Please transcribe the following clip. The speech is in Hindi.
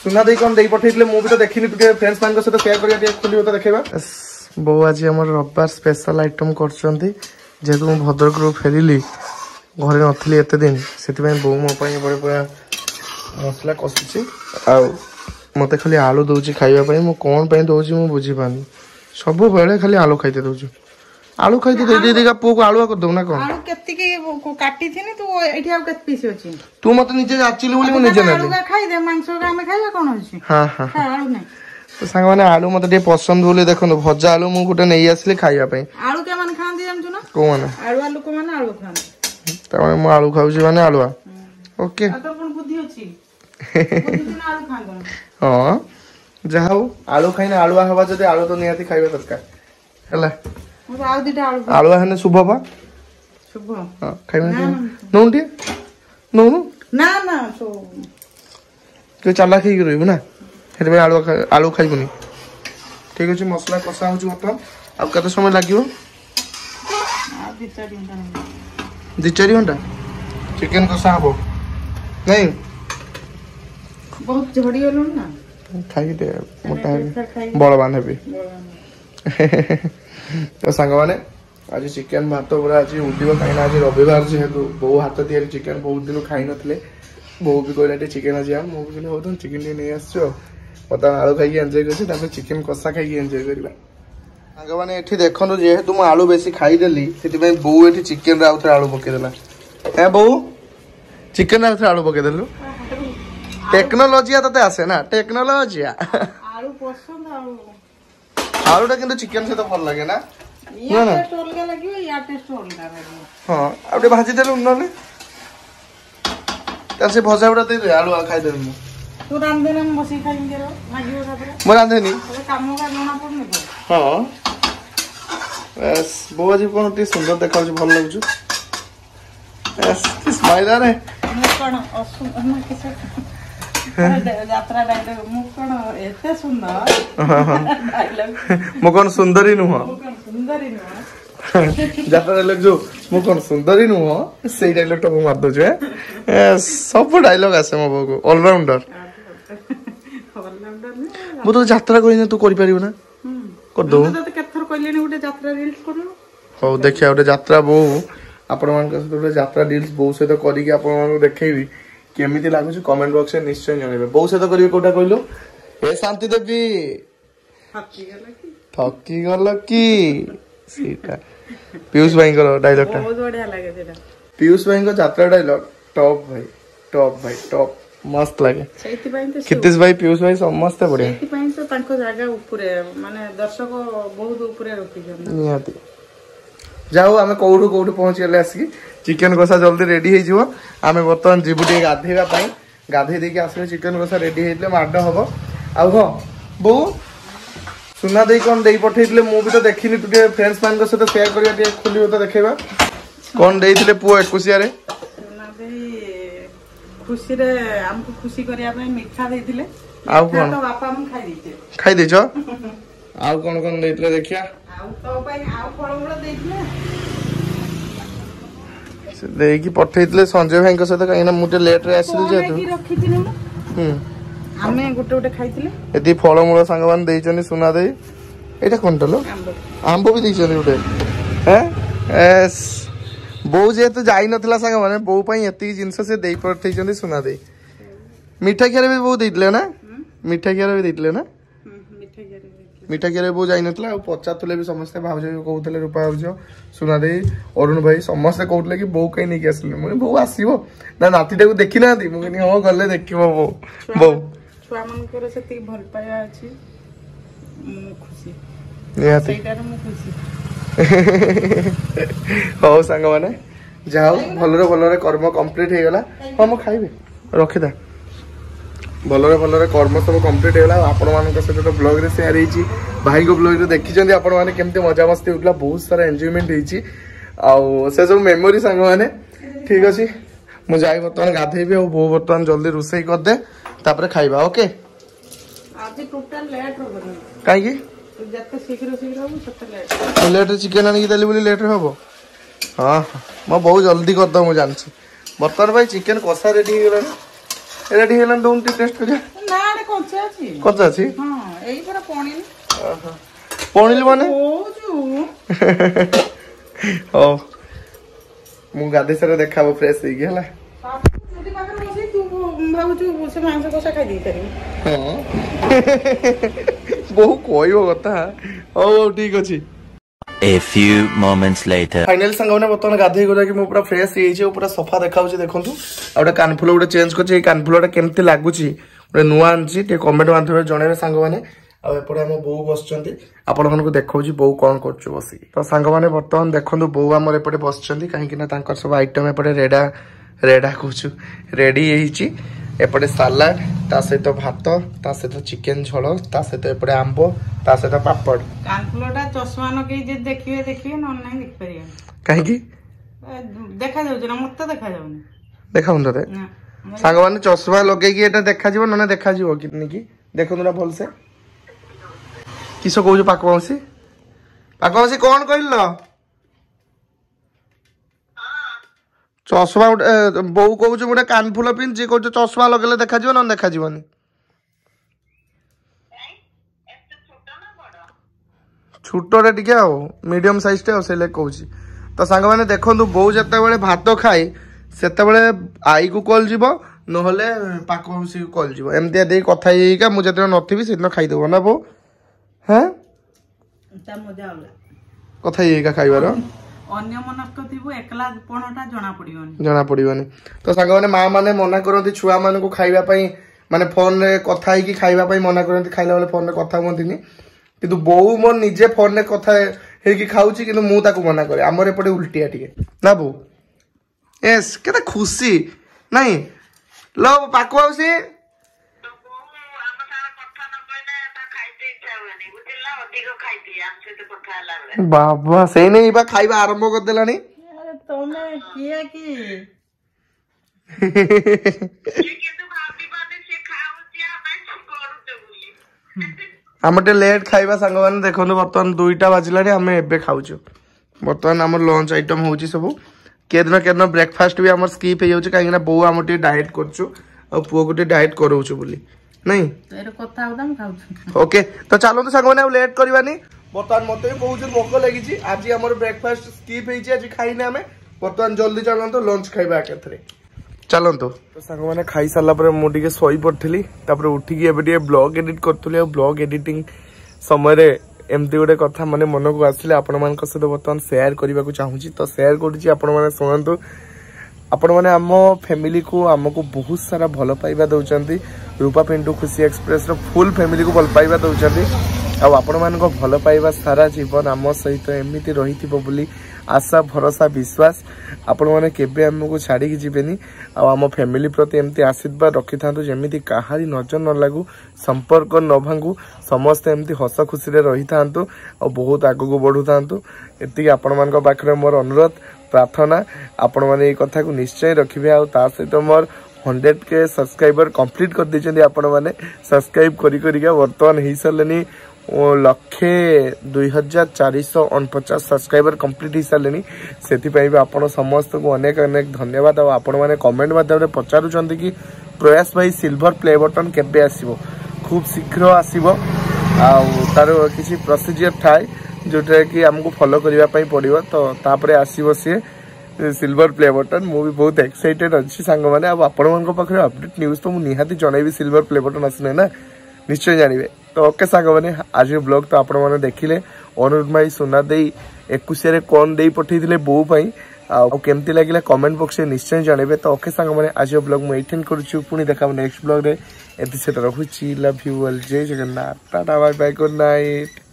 सुना दे कौन दे पठेइले मु भी तो देखिनी तुके फ्रेंड्स मान सहित शेयर करिया टे खोलियो तो देखैबा। बो आज हमर रविवार स्पेशल आइटम करछंती जेतु मु भद्रक रो फेरिली घरे नथली एते दिन सेति पय बो मो पय बडे बडे मसला कसुची आ मते खाली आलू दउची खाइबा पय मु कोन पय दउची मु बुझी पानी सब बेले खाली आलू खाइते दउची आलू खाइते दे देगा पो को आलू कर दउ ना कोन आलू केत्ती के काटी थिने तू एठी आ केत पीस अछि तू मते निजे जाचिली बोली मु निजे ना आलू खाइ दे मांस का हम खाइबा कोन अछि हां हां आलू नै तो संग माने आलू मते दे पसंद बोली देखो भजा आलू मु गुटे नै आसले खाइबा पय आलू के मन खांदी हमछु ना को माने आलू को माने आलू खांदी त मु आलू खाउची माने आलूआ ओके आ तो कोन बुद्धि अछि बुद्धि ना आलू खांदो हां जाऊ आलू खाइना आलूआ हवा जदे आलू तो नियाती खाइबा दरकार हला मु आउ दिटा आलूआ हने शुभ बा शुभ हां खाइबा नोंटी नोनु ना ना सो तो चाला खई रहबो ना हेते आलू खाइबनी ठीक अछि मसला कसा होची मत अब कते समय लागियो आ 2-4 घंटा चिकन कसा हबो नहीं बहुत झड़ी गेलु ना खाई दे मोटा बड़ बांधे भी तो संग माने आज चिकन भात पूरा आज उडिबो खाइना आज रविवार जेहेतु बहु हाथ तैयारी चिकन बहुत दिन खाई नथले बहु भी कहले चिकन आज मो भी हो तो चिकन नै आछो पता आलू खाई एंजॉय करछि तापर चिकन कसा खाई एंजॉय करबा संग माने एठी देखनु जेहेतु म आलू बेसी खाई देली सेति पय बहु एठी चिकन रा उथरा आलू पके देला ए बहु चिकन रा उथरा आलू पके देलु टेक्नोलॉजी तते आसे ना टेक्नोलॉजी आलू पसंद आलूटा किंतु चिकन से तो भल लागे ना या टेस्ट अलगा लागियो या टेस्ट अलगा लागियो हां आबे भाजी देलु नले त से भजा उडा दे आलू खाइ दे मु तू रांधे ना मसी खाइ देरो मागियो खाबरे म रांधेनी काम का जणा पड़ने हां बस बोजी कोन ती सुंदर देखाउ भल लागु बस स्माइल रे मु कोन असु हम किसे यात्रा डायलॉग मु कोन एते सुंदर डायलॉग मु कोन सुंदरी नु मु कोन सुंदरी नु यात्रा डायलॉग जो मु कोन सुंदरी नु सेई डायलॉग तो मार दो जे सब डायलॉग आसे मो बको ऑलराउंडर मु तो यात्रा करिने तू करि परिबो ना कर दो तो केथर कइलेनी उटे यात्रा रील्स करलो हो देखिया उटे यात्रा बो आपण मान के उटे यात्रा रील्स बो से तो करी के आपण मान देखेबी केमिति लागु छ कमेंट बॉक्स में निश्चय जणेबे बो से तो करिवे कोटा कइलो ए शांति देवी थकी गल की सीटा पीयूष भाई को डायलॉग ता बहुत बढ़िया लागे जेटा पीयूष भाई को यात्रा डायलॉग टॉप भाई टॉप मस्त लागे सेति पय तो कितिश भाई पीयूष भाई समस्त बढ़िया सेति पय तो तांको जागा ऊपरे माने दर्शक बहुत ऊपरे रखि जन निहाती जाओ आमे कोउठु पहुंच गेले आसी चिकन कसा जल्दी रेडी हे जिवो आमे बर्तमान जिबुटी गाधेबा पई गाधे देके आसे चिकन कसा रेडी हेतले माडा हबो आ हो बो सुना दे कोन दे पठेइले मु भी तो देखिनी तुके फ्रेंड्स मान को सहित शेयर करिया टे खोलियो तो देखैबा कोन देइथिले पुओ 21 रे सुना दे खुशी रे हमको खुशी करिया पई मिठा देइथिले आउ कोन तो बापा हम खाइ देछो आउ कोन देइथिले देखिया आउ तो पई आउ फळमुळ देइथिले देकी पठेइथिले संजय भाई को सहित काइना मुटे लेट रे आसिल जे की रखिथिले आमे गुटे गुटे खाइथिले एदी फळमुळ संगवान देइचनी सुना दे एटा कोनटलो आंबो भी देइचनी गुटे हैं एस बो जे तो जाई नथला संग माने बो पई एती जिंस से देई पठेइचनी सुना दे मिठा केरे भी बो देइतले ना मिठा केरे भी देइतले ना मिठा केरे बो जाई नथला पचातले भी समस्त भाउज कहउतले रूपा भाउज सुना दे अरुण भाई समस्त कहउतले कि बो कई नै के आसले मने बो आसीबो ना नातीटा को देखि ना दी मने हो गले देखिबो बो छुआ मन करे सेति भल पाया अछि खुशी निहाती सेटार मु खुशी हो संग माने जाओ भलरे कर्म कंप्लीट हे गला हम खाइबे रखिदा भलरे कर्म सब कंप्लीट हेला आपण मान सहित ब्लॉग रे शेयर हेची भाई को ब्लॉग रे देखि आपण माने केमते मजा मस्ती उठला बहुत सारा एन्जॉयमेंट हेची आ से सब मेमोरी संग माने ठीक अछि मु जाई बर्तमान गाधेबे और बो बर्तमान जल्दी रुसई कर दे तापर खाइबा ओके आज टोटल लेट हो गनी काई की जत्ते शीघ्र हो तत्ते लेट चिकन आनी देली बोली लेट हबो हां म बहुत जल्दी कर दो मु जानछि बर्तमान भाई चिकन कसा रेडी हो गेला रेडी हेलन दोन टेस्ट कर ना କଞ୍ଚା ଅଛି ପଣିଲି ମାନେ ହଉ ମୁଁ ଗାଧେଇ ସାରା ଦେଖାବ ଫ୍ରେଶ ହେଇକି ହେଲା ବହୁ କହିବ କଥା ହଉ ହଉ ଠିକ ଅଛି A few moments later. Finally सांगने बर्तमान गाधे गुरा कि मु पूरा फ्रेश हे पूरा सफा देखाउछि देखंतु आ गोटे कानफुल गोटे चेंज करछि कानफुलटा केमति लागुछि गोटे नुआ आनछि ते कमेंट माध्यम जणेबे सांग माने आ एपडे हम बो बसचंती आपण मनकु देखाउछि बो कोन करछु बसी तो सांग माने बर्तमान देखंतु बो हमर एपडे बसचंती काहे कि ना तांकर सब आइटम एपडे रेडा कहछु रेडी हेछि एपटे सालाड ता सहित भात ता सहित चिकन झोल ता सहित एपटे आंबो ता सहित पापड़ कानफुलटा चश्मा नके जे देखिए न नहीं देख परिया काहे की देखा जाउ ना मत देखा जाउनी देखाउन तते सांग माने चश्मा लगे की एटा देखा जीवो न देखा जीवो कितनी की देखो ना भल से किसो कहू पाकवासी कोन कहलो चश्मा बो कहू गोटे कानफुल पिंधि कह चश्मा लगे देखा न देखा छोटे टे मीडियम साइज टे से कहूँ तो सांग मैंने देखो बो जिते भात खाए से आई को कल जीव ना पाक को कल जीव एमती दे कथा मुझे नथी से खाईदेव ना बो हाँ कथा खाइबार जना पड़ोनी तो सांग मैंने माँ मैंने मना करती छुआ मान को खाइबा माने फोन रे कथा ही खाइबा मना करती खाइला बेले फोन रे कथा कहती किंतु बो मो निजे फोन रे कथा हे खाऊची किंतु मु ताकू मना करे आमर एपटे उल्टिया टिके ना बो एस केते खुशी नहीं लो पाकु आउसी बाबा से नहीं बा खाइबा आरंभ कर देलानी तमे किया की हमटे लेट खाइबा संग माने देखनु बर्तमान 2टा बाजिलानी हमें एबे खाउछु बर्तमान हमर लंच आइटम होउची सब केदन ब्रेकफास्ट भी हमर स्किप हे जाउची काहेना बो हमटे डाइट करछु और पुओ गुटे डाइट करौछु बोली नहीं तेरे कथा होदम खाउछु ओके तो चलो तो संग माने लेट करबानी बर्तमान मते भी बहुत भोक लगी आज हमर ब्रेकफास्ट स्किप हे आज खाइना हमें बर्तमान जल्दी चलतो लंच खाइबा केथरे चलतो तो सांग माने खाई साला पर मु टिके सोई पड़थली तापर उठिकी एबे टिके ब्लॉग एडिट करथली और ब्लॉग एडिटिंग समय रे एमती गोटे कथा माने मन को आसिले आपण मान सहित बर्तमान शेयर करबा को चाहूची तो शेयर करूची आपण माने सुनंतु आपण माने आम फैमिली को आमको बहुत सारा भल पाइबा दउचंती रूपा पिंटू खुशी एक्सप्रेस रो फुल फैमिली को भल पाइबा दउचंती आ आपण मान को भल पाइबा सारा जीवन आम सहित एमिति रहिथिबो बोली आशा भरोसा विश्वास आपण माने केबे हमको छाड़ी की जीवेनी आ आम फैमिली प्रति एमती आशीर्वाद रखि थांतु जेमिति काहारी नजर न लागू संपर्क न भांगू समस्त एमती हस खुशी रे रहि थांतु आ बहुत आगु को बढ़ु थांतु एति आपण मान को पाखरे मोर अनुरोध प्रार्थना आपण माने ए कथा को निश्चय रखिबे आ ता सहित मोर 100K सब्सक्राइबर कंप्लीट कर देचंदी आपण माने सब्सक्राइब करी करी के वर्तमान हे सरलेनी 1,02,449 सब्सक्राइबर कंप्लीट हो सारे से आपण समस्त को अनेक अनेक धन्यवाद आपण मैंने कमेंट माध्यम पचारुंट कि प्रयास भाई सिल्वर प्ले बटन केबे आसीबो खूब शीघ्र आसीबो तार किसी प्रोसीजर थाए जोटा कि हमको फॉलो करने पड़ो तो तापरे आसीबो सी सिल्वर प्ले बटन मु भी बहुत एक्साइटेड अच्छी सांग मैंने आपण मान पाखे अपडेट न्यूज तो मुझे निहाती जनइबी सिल्वर प्ले बटन आसने ना निश्चय जानवे तो ओके सांग मैंने आज ब्लॉग तो आपण मैंने देखिले अनुरुद्ध भाई सुना दे 21 कौन दे पठे बो केमती लगे कमेंट बॉक्स में निश्चय जानवे तो ओके सांग मैंने आज ब्लॉग मुझे करुच्छू पुणी देखा नेक्स्ट ब्लॉग रे एति से रखुची लव यू ऑल जय Jagannath tata bye bye good night.